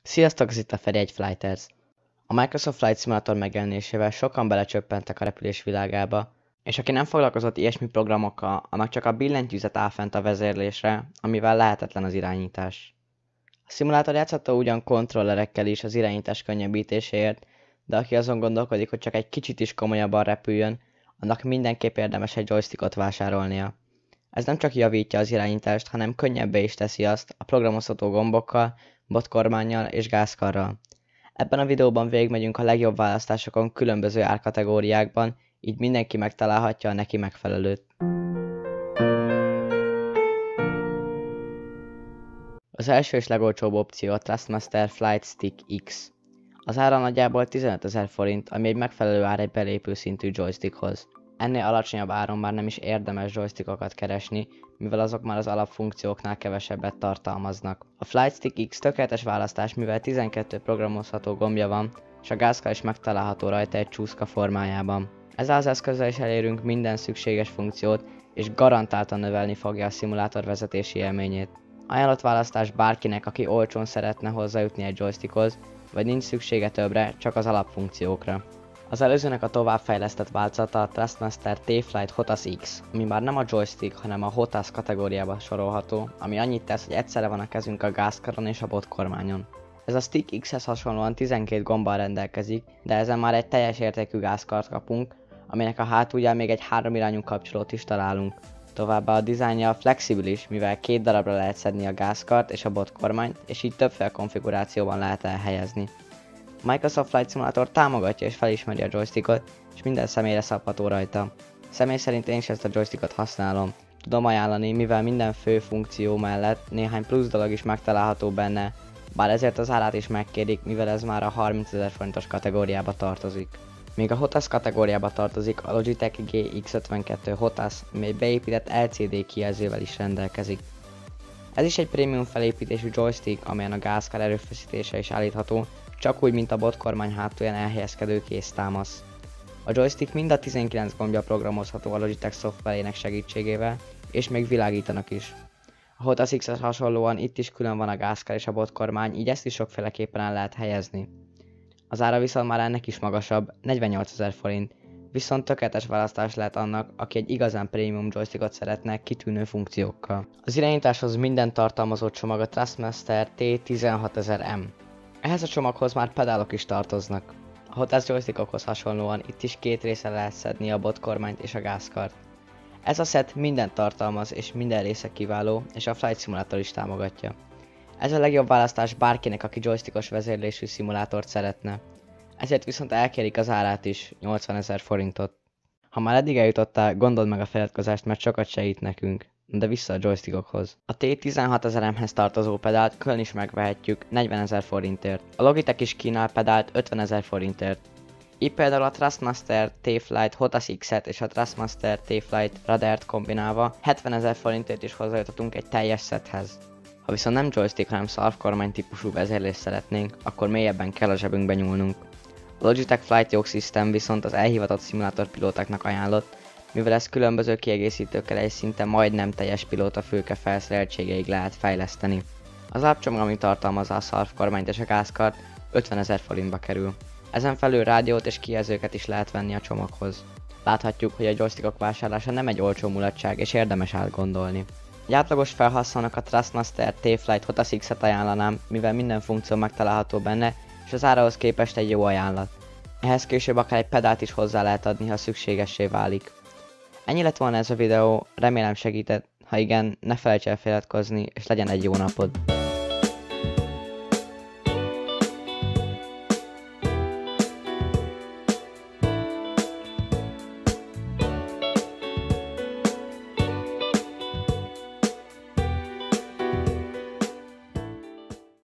Sziasztok, ez itt a Feri 1 Flighters. A Microsoft Flight Simulator megjelenésével sokan belecsöppentek a repülés világába, és aki nem foglalkozott ilyesmi programokkal, annak csak a billentyűzet áll fent a vezérlésre, amivel lehetetlen az irányítás. A szimulátor játszható ugyan kontrollerekkel is az irányítás könnyebbítéséért, de aki azon gondolkodik, hogy csak egy kicsit is komolyabban repüljön, annak mindenképp érdemes egy joystickot vásárolnia. Ez nem csak javítja az irányítást, hanem könnyebbé is teszi azt a programozható gombokkal, botkormánnyal és gázkarral. Ebben a videóban végigmegyünk a legjobb választásokon különböző árkategóriákban, így mindenki megtalálhatja a neki megfelelőt. Az első és legolcsóbb opció a Thrustmaster Flight Stick X. Az ára nagyjából 15 000 forint, ami egy megfelelő ár egy belépő szintű joystickhoz. Ennél alacsonyabb áron már nem is érdemes joystickokat keresni, mivel azok már az alapfunkcióknál kevesebbet tartalmaznak. A Flight Stick X tökéletes választás, mivel 12 programozható gombja van, és a gázkar is megtalálható rajta egy csúszka formájában. Ezzel az eszközzel is elérünk minden szükséges funkciót, és garantáltan növelni fogja a szimulátor vezetési élményét. Ajánlott választás bárkinek, aki olcsón szeretne hozzájutni egy joystickhoz, vagy nincs szüksége többre, csak az alapfunkciókra. Az előzőnek a továbbfejlesztett változata a Thrustmaster T-Flight HOTAS X, ami már nem a joystick, hanem a HOTAS kategóriába sorolható, ami annyit tesz, hogy egyszerre van a kezünk a gázkaron és a botkormányon. Ez a Stick X-hez hasonlóan 12 gombbal rendelkezik, de ezen már egy teljes értékű gázkart kapunk, aminek a hátulján még egy 3 irányú kapcsolót is találunk. Továbbá a dizájnja flexibilis, mivel 2 darabra lehet szedni a gázkart és a botkormányt, és így többféle konfigurációban lehet elhelyezni. A Microsoft Flight Simulator támogatja és felismeri a joystickot, és minden személyre szabható rajta. Személy szerint én is ezt a joystickot használom. Tudom ajánlani, mivel minden fő funkció mellett néhány plusz dolog is megtalálható benne, bár ezért az árát is megkérik, mivel ez már a 30 000 forintos kategóriába tartozik. Még a HOTAS kategóriába tartozik a Logitech GX52 HOTAS, ami egy beépített LCD kijelzővel is rendelkezik. Ez is egy prémium felépítésű joystick, amelyen a gázkar erőfeszítése is állítható, csak úgy, mint a botkormány hátulján elhelyezkedő kéztámasz. A joystick mind a 19 gombja programozható a Logitech szoftverének segítségével, és még világítanak is. A HOTAS X-hez hasonlóan itt is külön van a gázkar és a botkormány, így ezt is sokféleképpen el lehet helyezni. Az ára viszont már ennek is magasabb, 48 000 forint, viszont tökéletes választás lehet annak, aki egy igazán prémium joystickot szeretne kitűnő funkciókkal. Az irányításhoz minden tartalmazó csomag a Thrustmaster T16000M. Ehhez a csomaghoz már pedálok is tartoznak. A HOTAS joystickokhoz hasonlóan itt is 2 részre lehet szedni a botkormányt és a gázkart. Ez a set mindent tartalmaz és minden része kiváló, és a Flight Simulator is támogatja. Ez a legjobb választás bárkinek, aki joystickos vezérlésű szimulátort szeretne. Ezért viszont elkérik az árát is, 80 000 forintot. Ha már eddig eljutottál, gondold meg a feliratkozást, mert sokat segít nekünk. De vissza a joystickokhoz. A T16000M-hez tartozó pedált külön is megvehetjük 40 000 forintért. A Logitech is kínál pedált 50 000 forintért. Így például a Thrustmaster T-Flight HOTAS X-et és a Thrustmaster T-Flight Radart kombinálva 70 000 forintért is hozzájuthatunk egy teljes sethez. Ha viszont nem joystick, hanem szarvkormány típusú vezérlést szeretnénk, akkor mélyebben kell a zsebünkbe nyúlnunk. A Logitech Flight Yoke System viszont az elhivatott szimulátorpilótáknak ajánlott, mivel ez különböző kiegészítőkkel egy szinte majdnem teljes pilótafülke felszereltségeig lehet fejleszteni. Az alapcsomag, ami tartalmazza a szarvkormányt és a gázkart, 50 000 forintba kerül. Ezen felül rádiót és kijelzőket is lehet venni a csomaghoz. Láthatjuk, hogy a joystickok vásárlása nem egy olcsó mulatság, és érdemes átgondolni. Egy átlagos felhasználónak a Thrustmaster T-Flight HOTAS X-et ajánlanám, mivel minden funkció megtalálható benne, és az árahoz képest egy jó ajánlat. Ehhez később akár egy pedált is hozzá lehet adni, ha szükségessé válik. Ennyi lett volna ez a videó, remélem segített, ha igen, ne felejts el feliratkozni, és legyen egy jó napod!